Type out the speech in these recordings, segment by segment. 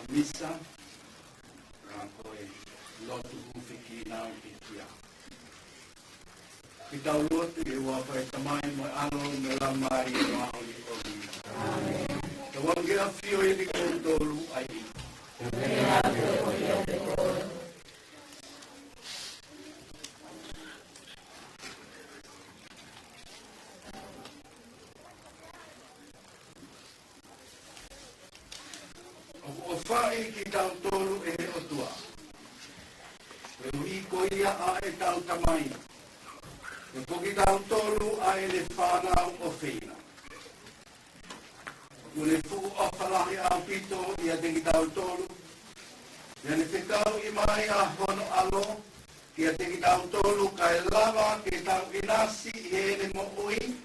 Misa, koe lotu hufiki nau kikia. Kita lotu e wapai tamai mo ano me lamai e maoli oli. Tawange a fio e liko tolu ai. Whai ki tau tolu e o tua. E ui ko ia a e tau tamai. E ko ki tau tolu a e le whanau o whina. Ko le fu o whalahi a pito ia te ki tau tolu. Ia ne te tau i mai a hono alo. Ia te ki tau tolu ka e lava ke tau inasi i e le mo ui.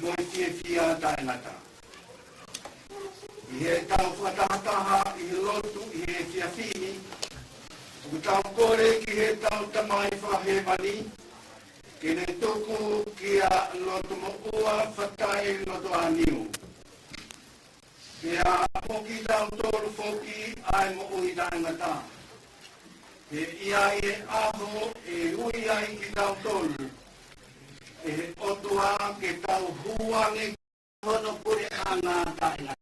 Mo i fie fia tae ngata. I he tau whatahataha i he lotu i he fiafini. O tau kore ki he tau tamai whahewani. Ke ne tuku ki a lotu mo ua whatai lotu a niu. Ke a poki tau tolu foki ai mo ui taingata. Ke ia i e aho e ui ai ki tau tolu. E he otua ke tau huange hono kure anga taingata.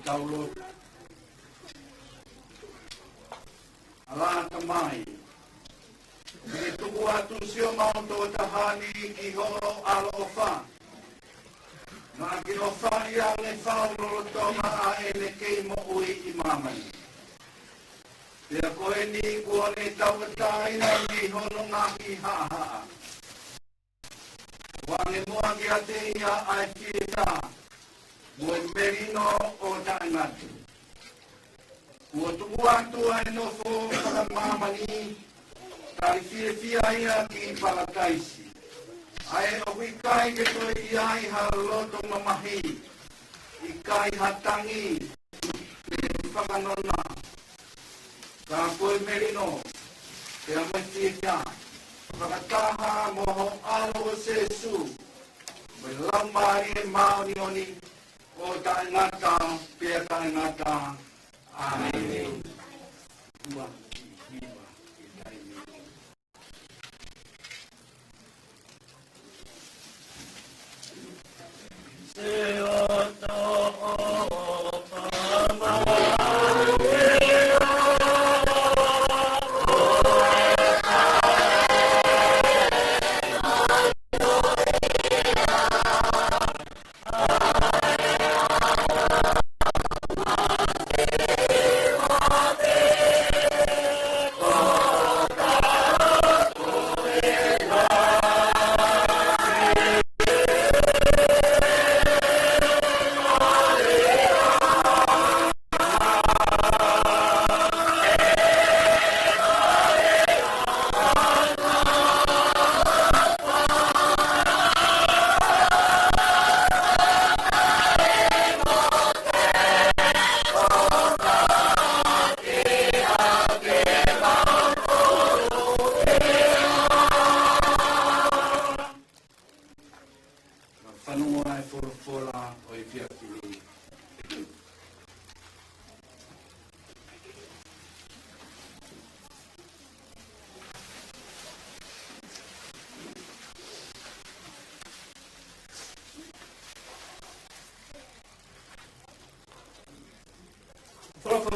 Taulo ala tamai ke tuku atu sio maunto tahani ki horo al ofa na ki ofa ia le faulo toma a ele kei mo ui imamai te koe ni kuone tauataina ni hono ngaki haa wange mua ki ate ia ai fieta Mwen merino o taingatu. Ua tukuatu ai nofo whakamamani, tai fia ia ki palataisi. Ai o wikai ke toi iai ha loto mamahi, ikai hatangi, whakanona. Ka koe merino, te amai fia, whakataha moho alo sesu, me lamari e maoni oni, o taingata, pia taingata. Amen. Oh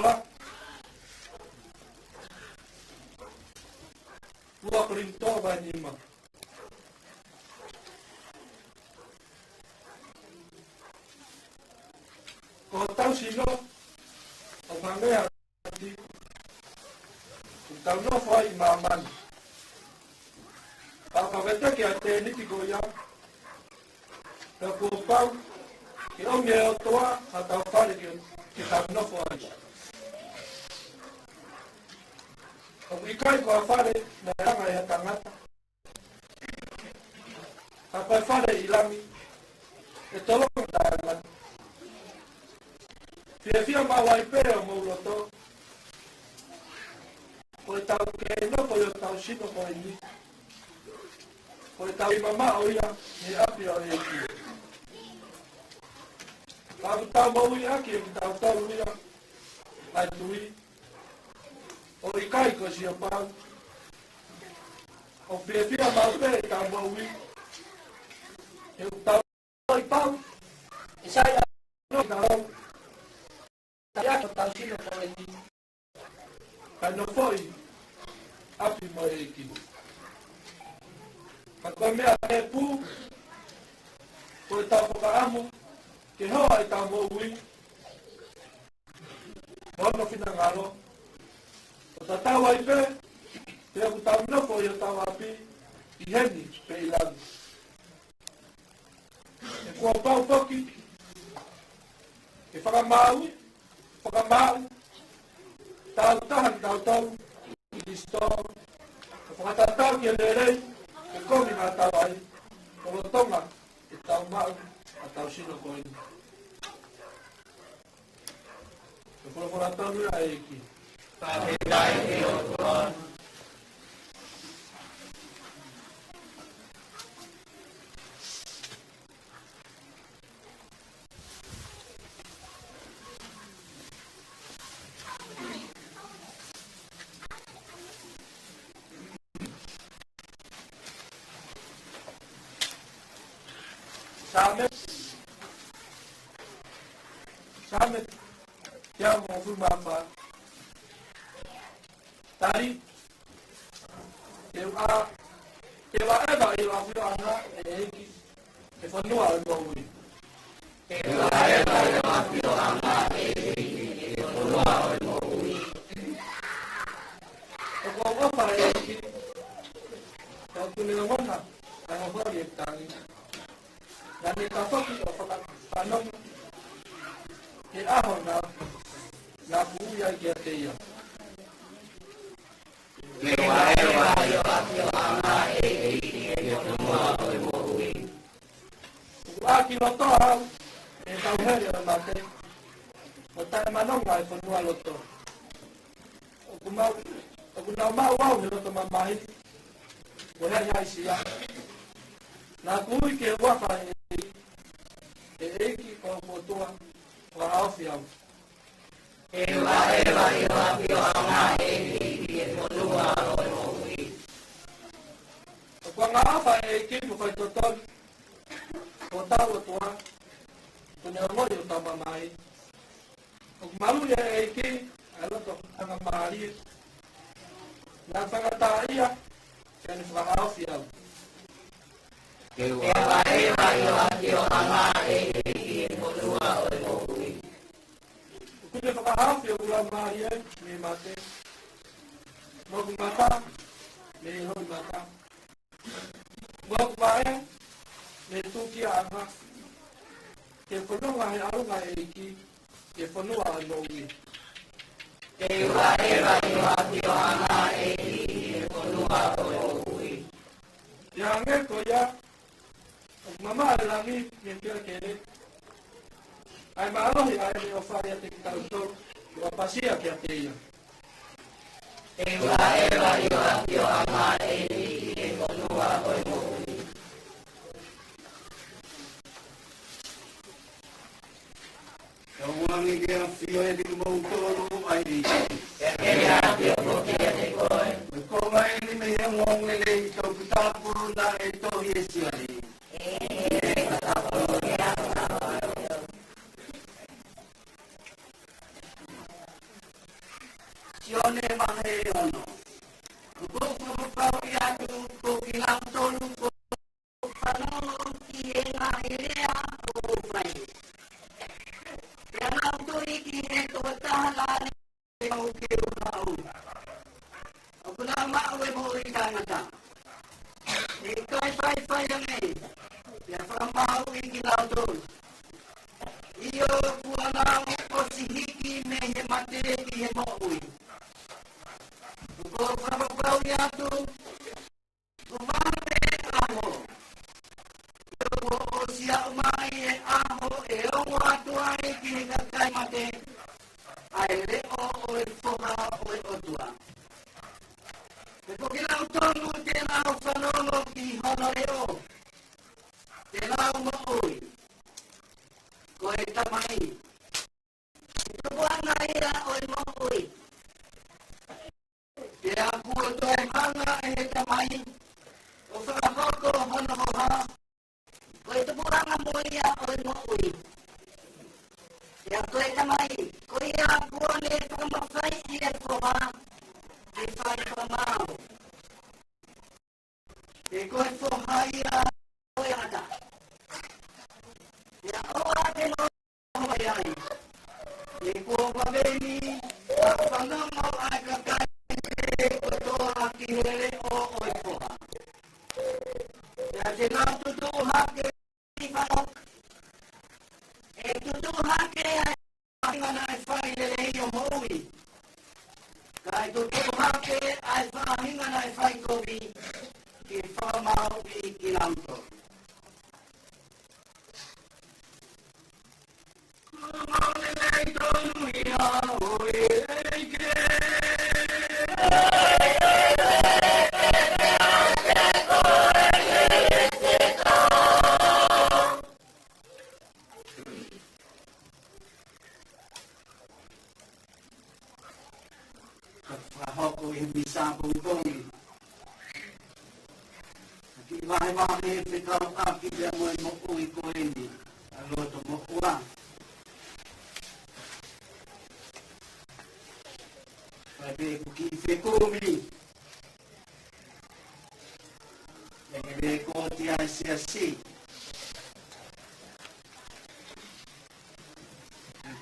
toa. 2 Korinto 5. Ko tau sino o mangea di tau no foi maman. Pa vete que ate ni tiko ya. Ka ko pau que o me toa ata fale que tau no foi. O ikai ko fale na ranga ya tangata. Apa fale ilami. E tolo ta Fia mawai pere o mauloto. Koe tau ke no koe o tau sino koe ni. Koe tau i mama o ia ni api o eki. Tau tau mau i aki e tau tau ia. Ai tui. O i kai ko si o pau. O fia mau pere tau mau i. E o tau i pau. E sai a no tau. Saya tau sino koe ni. Kai no foi api mo eki. Ka mea e pu koe tau whakaamu ke hoa e tau mo ui. Hono whina ngaro. O ta tau ai pe te aku tau nofo i o tau api i heni pe ilangi. E kua pau poki e whakamau tau tahan tau i listo e whakatatau ki a lerei e kongi ngā tau ai kolo tonga e tau mau a tau sino koe ni e whakora tau nui a eki Pāpetai e o tuan Samet kia mo fumamba tari ke wa eva i wa fio ana e eki e whanua e maui ke wa eva i wa fio ana e eki e whanua e maui e kua wafa e eki ka kunega wana ka hawari e tangi Nani ka whaki o whakanonga Ke aho na puia ki a teia. Ke waewa i o apio ana e eiki e whanua o e mohui. Aki loto hau e tauheri o mate. O tae manonga e whanua loto. O kunau mau au he loto mamahi. O hea haisi a. Nā kui ke waka e eiki o motua. Wa awhi au. E waewa i o apio ana e eiki e whanua o e mohui. O kua ngā awha e eiki mo whai totoni. O tau o tua. Tune o ngoi o tau mamai. O maru e eiki e loto anga maari. Nā whangata ia. Ke ni whakawhi au. Ke waewa i o apio ana e eiki e whanua o e mohui. Kune whakahawhi o ula maari e, me mate. Moku mata, me hoi mata. Moku mae, me tuki anga. Ke whanua he arunga e iki, ke whanua e mohui. Ke waewa i o apio ana e iki e whanua o e mohui. Te hange ko ia, o mama e langi, me pia kere. Ai maalohi ai me o whare a te kitautou, o a pasia ki a teia. E waewa i o apio ana e iki e whanua o e mohui. E o wangi ke a whio e liku mau tōru ai iki. E a whio poki a te koe. E konga e ni me he ngong lele i tau kitapuru na e tohi e siari. E kitapuru ke a sione mahe ono. Ko pau ia tu ko kilang tolu ko panono ki nga irea ko fai. Yana tu iki to tahalane mau ke mau. Aku nama we mau ikanata. Ikai fai ame. Ya mau ikilang tolu. Iyo kuana ko sihiki mehe mate ki moi. Ko pau ia tu kumame aho. Yo sia mai aho e o atu ai ki kai mate. Ai le o foha o otua. Ko kila utonu te na whanono ki honoreo. Te na moi. Ko e tamai. Ito buana ia o moi. Te aku to e hanga e tamai. O whakahoko hono hoha. Ko ito buana moia o moi. Te aku e tamai. Ko ia buone whakamawhai i e foha. Te whai whamau. Te koe foha ia o e ata. Te aoa te no hoi ai. Te kua wawemi. A whanamau ai kakai. Ko toa ki here o oi foha. Te ngā tutu hake i whanok. E tutu hake ai whangana e whai lele i o moui. Kai tutu hake ai whangana e whai kovi ki whamau i ki lanto. Maune lei tonu ia oi eike. Hoko i bisa pungkongi. Ki wahe pekau aki dia moe mo ui koeni. Aloto mo ua. Pai kuki fekumi. Ege ko ti asi.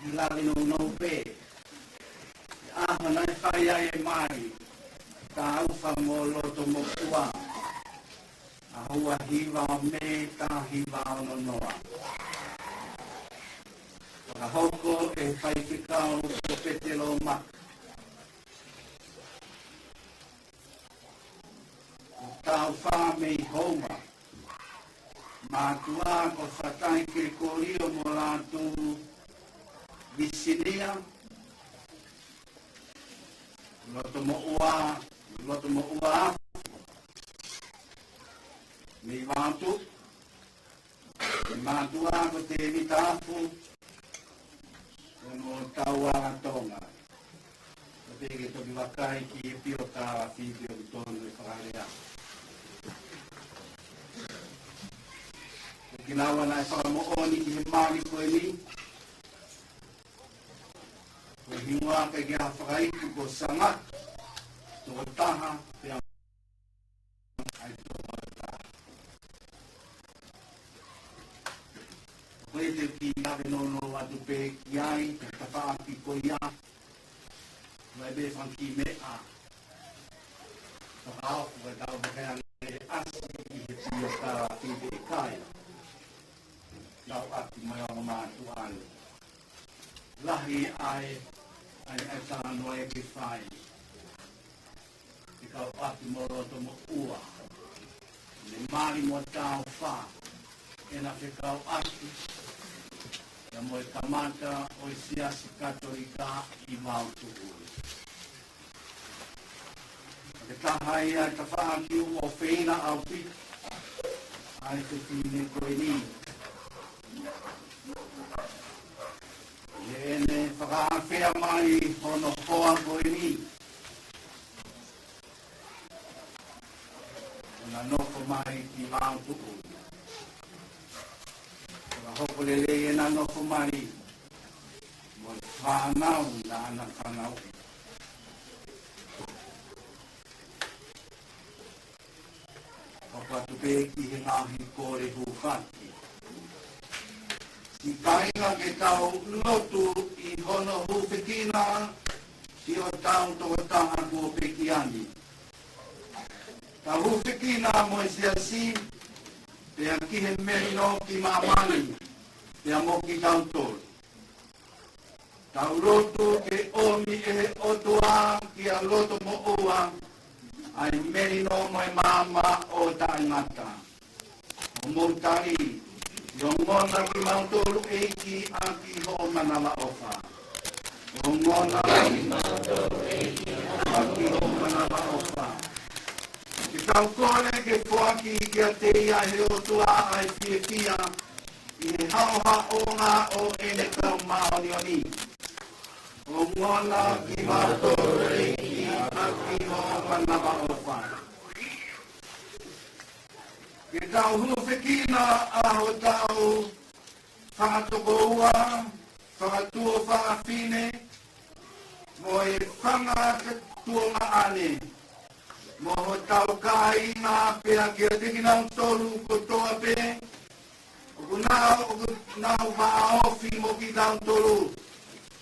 Hilali no pe. Manai whai ai e mai, ka auwha mō loto mō kua. Ahua hiwa o me, ka hiwa o no noa. Ka hoko e whai whikau ko petelo mak. Tau wha me i homa. Mātua ko whatai ke korio mō lātu visinia. Loto mo ua, mi vantu, ko te vitafu, kono taua tonga. Ko te ke toki wakai ki e pio ka whipio ki tonu e whakarea. Ko kinawa na e whakamooni ki he maari koe ni. Ko hingoa ka ki a whakaiku ko sanga, tō taha, te ai tō taha. Koe te ki awe nono atu pe ki ai, te tawhaaki ko ia, mai be whanki me a. Whakao, koe tau wakea ne asi i he tio ka whipe e kai. Nau atu mai o mātu anu. Lahi ai tāno e ki whai. I kau atu moroto mo ua. Ne mari mo tāo wha. E na whekau atu. Ia mo e kamata o i siasi katolika i Mautuhu. Ke tahai ai ta whaaki o whina au pi. Ai te tine koe ni. Ene whakaawhea mai hono hoa koe ni. Ona noko mai ki Mautuhu. Hoko lele e na noko mai. Mo whanau na ana whanau. Watu peki he ngahi kore hufaki. I kainga ke tau lotu i hono hufekina i o tau to taha kua peki ani. Ta hufekina mo e siasi te a kihe merino ki maamani te a mo ki tau tolu. Tau lotu ke omi e otua ki a loto mo ua ai merino mo e mama o taingata. O moutari, o ngona ki mautolu eiki a ki ho manala ofa. O ngona ki mautolu eiki a ki ho manala ofa. Ki tau kore ke fuaki ki a te ia he o tua ai fie fia i he hauha o ngā o ene tau maoni o ni. O ngona ki mautolu eiki a ki ho manala ofa. Ke tau hufekina aho tau whakatokoua, whakatua whakawhine, mo e whangatuonga ane. Mo ho tau kai ngā pēa kia tekinau tolu ko toa pē, o kunau maaofi mo ki tau tolu,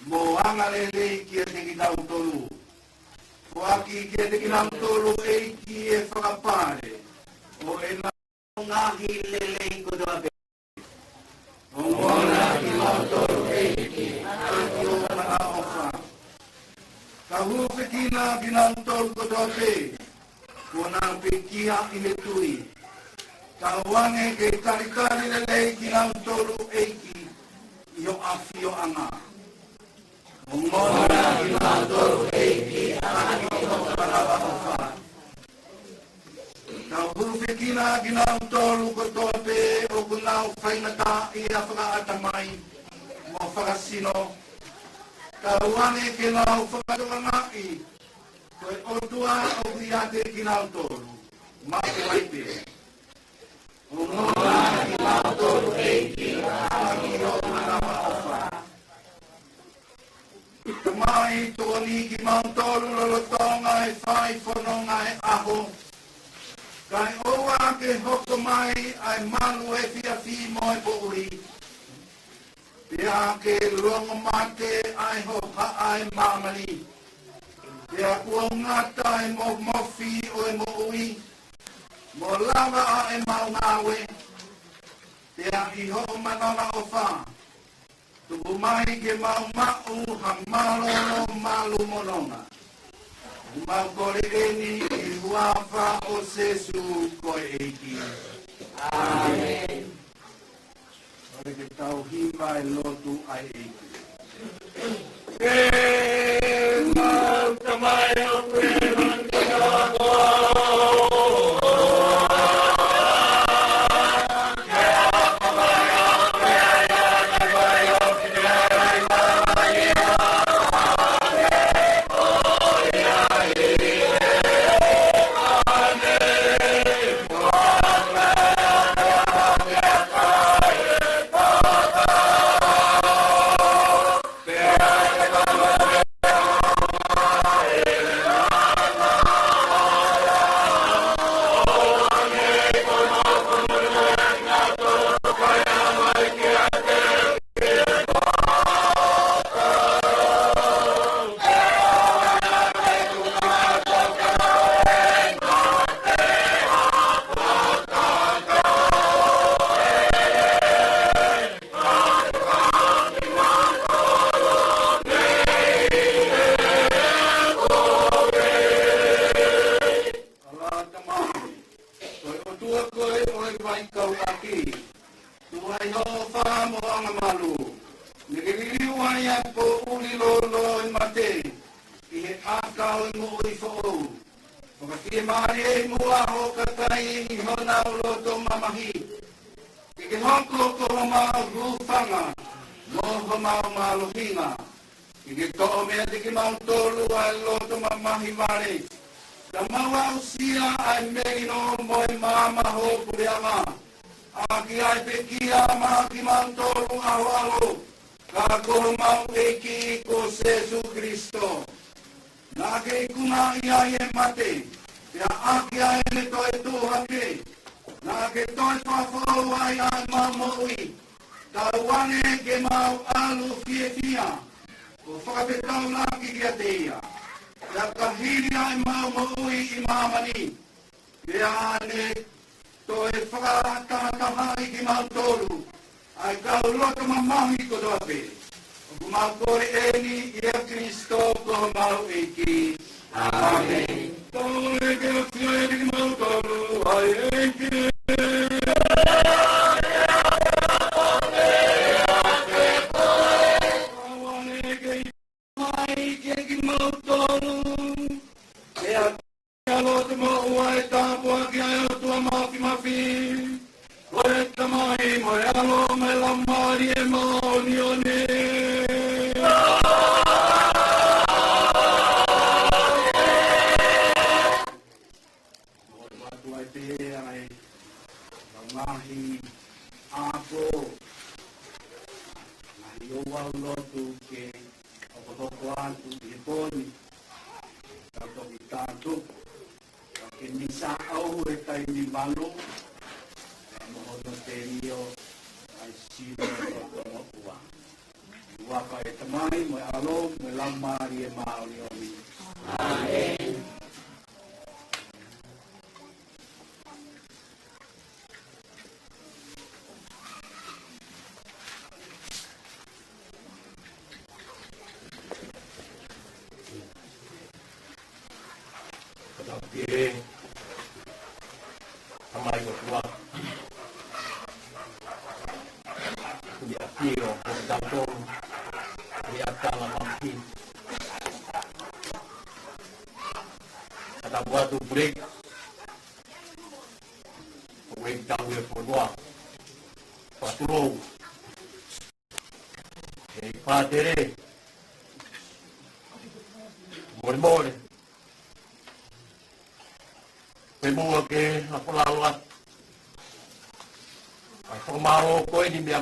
mo angalele kia tekinau tolu. Ko aki kia tekinau tolu eiki e whakapare, o e ngahi lele ko doa pe. O ngona ki mautolu eiki, aki o mana ofa. Ka hufekina ki mautolu ko doa pe, ko nang pekia i me tui. Ka wange ke tarikari lele ki mautolu eiki, i o afio anga. O ngona ki mautolu eiki, aki o mana ofa. Nau hufekina ki nau tolu ko toa pe o ku nau whaingata i a whakaatamai mo whakasino. Ka uane ke nau whakatorangai koe otua o kuiate ki nau tolu. Maki waipe. O ngona ki nau tolu eiki aki o manawa ofa. Tamai tuani ki mau tolu lolotonga e whai whanonga e aho. Kai oa ke hoko mai ai malu e fia fi mo e pouri. Pea ke longo mate ai hoka ai mamani. Pea kua ngata e mo mofi o e mo ui. Mo lava a e mau ngawe. Pea i ho manona o wha. Tuku mai ke mau mau ha malolo malu mononga. Mau kore eni i huafa o Sesu koe eiki. Amen. Ore ke tau hima e lotu ai eiki. E mau tamai o kueman kakago. Na ke toi whawhau ai ai maumoi. Tawane ke mau alu fia. O whakapetau laki kia teia. Ia kahiri ai maumoi i mamani. Ia ane toi whakatatahai ki mau tolu. Ai kau loto mamahi ko doa pe. O mau kore eni ia Kristo ko mau eki. Amen. Toi ke fia ki mau tolu. Ai eki.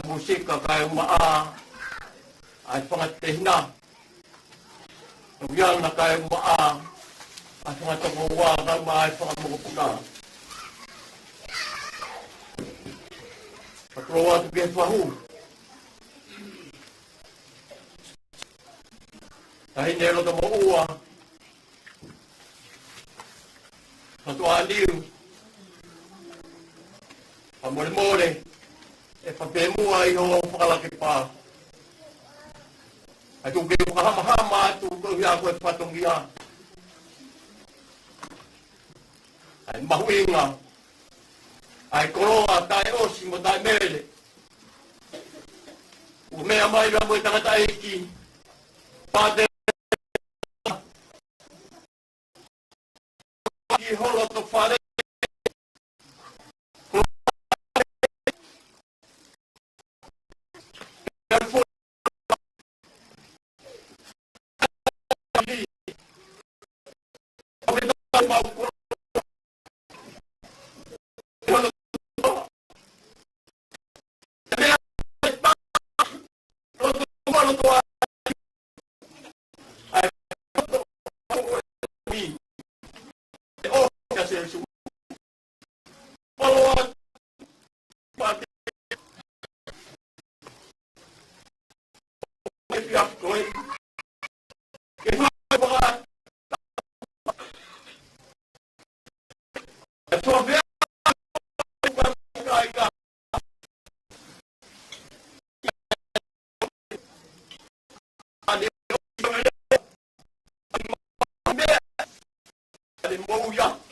Musika kaya maa ay pangatihna tuyan na kaya maa at pangatakuwa kaya maa ay pangamukupuna patruwa ito biyasahu dahil nero ito mauwa patualiw pamole-mole papemua iyo pakalaki pa. At kung kayo kahama-hama at kung ako at patunggiya. Ay mahuwi nga. Ay koroa tayo simo tayo mele. Umea may lamoy takataiki. Pate. Iholo to fare. Aleluia.